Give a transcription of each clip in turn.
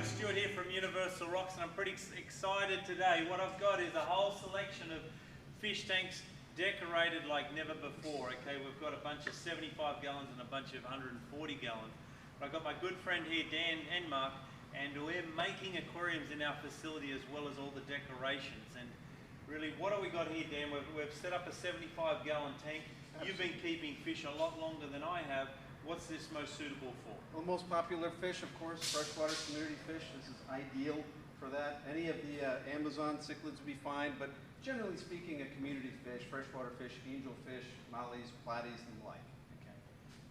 G'day, Stuart here from Universal Rocks, and I'm pretty excited today. What I've got is a whole selection of fish tanks decorated like never before. Okay, we've got a bunch of 75 gallons and a bunch of 140 gallons. But I've got my good friend here, Dan and Mark, and we're making aquariums in our facility as well as all the decorations. And really, what have we got here, Dan? We've set up a 75 gallon tank. Absolutely. You've been keeping fish a lot longer than I have. What's this most suitable for? Well, most popular fish, of course, freshwater community fish. This is ideal for that. Any of the Amazon cichlids would be fine, but generally speaking, a community fish, freshwater fish, angelfish, mollies, platies, and the like. Okay.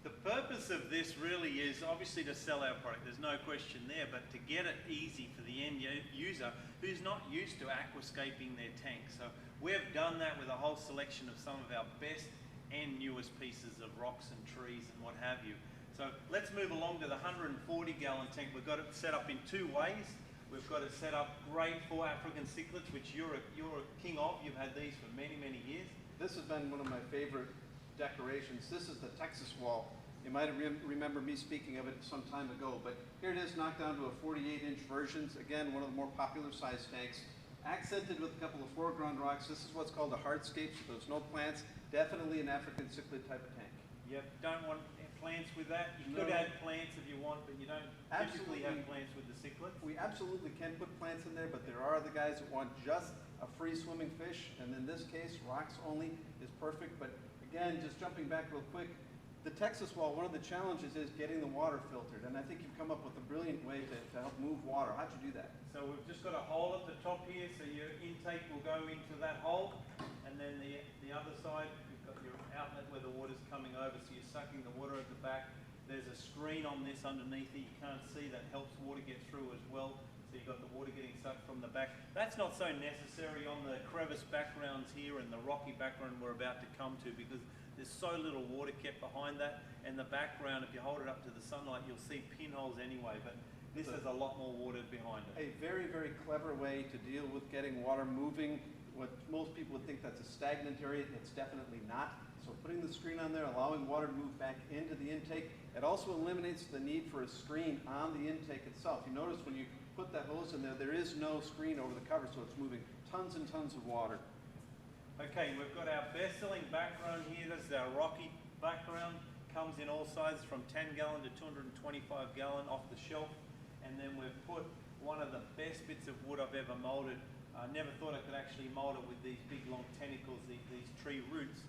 The purpose of this really is obviously to sell our product. There's no question there, but to get it easy for the end user who's not used to aquascaping their tank. So we've done that with a whole selection of some of our best and newest pieces of rocks and trees and what have you. So let's move along to the 140 gallon tank. We've got it set up in two ways. We've got it set up great for African cichlids, which you're a king of. You've had these for many, many years. This has been one of my favorite decorations. This is the Texas wall. You might remember me speaking of it some time ago, but here it is knocked down to a 48-inch version. Again, one of the more popular size tanks. Accented with a couple of foreground rocks. This is what's called a hardscape, so there's no plants. Definitely an African cichlid type of tank. Yep, don't want plants with that. You could add plants if you want, but you don't typically have plants with the cichlids. We absolutely can put plants in there, but there are the guys that want just a free swimming fish, and in this case, rocks only is perfect. But again, just jumping back real quick, the Texas wall, one of the challenges is getting the water filtered, and I think you've come up with a brilliant way to help move water. How'd you do that? So we've just got a hole at the top here, so your intake will go into that hole, and then the other side, you've got your outlet where the water's coming over, so you're sucking the water at the back. There's a screen on this underneath it you can't see that helps water get through as well, so you've got the water getting sucked from the back. That's not so necessary on the crevice backgrounds here and the rocky background we're about to come to, because there's so little water kept behind that, and the background, if you hold it up to the sunlight, you'll see pinholes anyway, but this has a lot more water behind it. A very, very clever way to deal with getting water moving. What most people would think that's a stagnant area, it's definitely not. So putting the screen on there, allowing water to move back into the intake, it also eliminates the need for a screen on the intake itself. You notice when you put that hose in there, there is no screen over the cover, so it's moving tons and tons of water. Okay, we've got our best-selling background here. This is our rocky background. Comes in all sizes from 10 gallon to 225 gallon off the shelf. And then we've put one of the best bits of wood I've ever molded. I never thought I could actually mold it with these big long tentacles, these tree roots,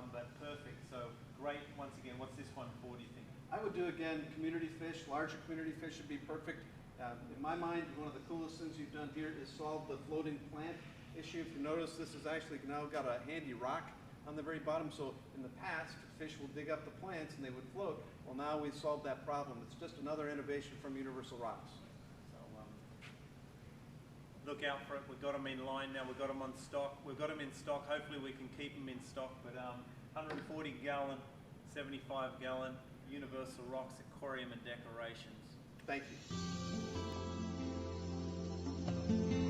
but perfect. So great. Once again, what's this one for, do you think? I would do, again, community fish. Larger community fish would be perfect. In my mind, one of the coolest things you've done here is solve the floating plant issue. If you notice, this is actually now got a handy rock on the very bottom. So in the past, fish will dig up the plants and they would float. Well, now we've solved that problem. It's just another innovation from Universal Rocks. So look out for it. We've got them in line now. We've got them on stock. We've got them in stock. Hopefully we can keep them in stock. But 140 gallon, 75 gallon Universal Rocks aquarium and decorations. Thank you.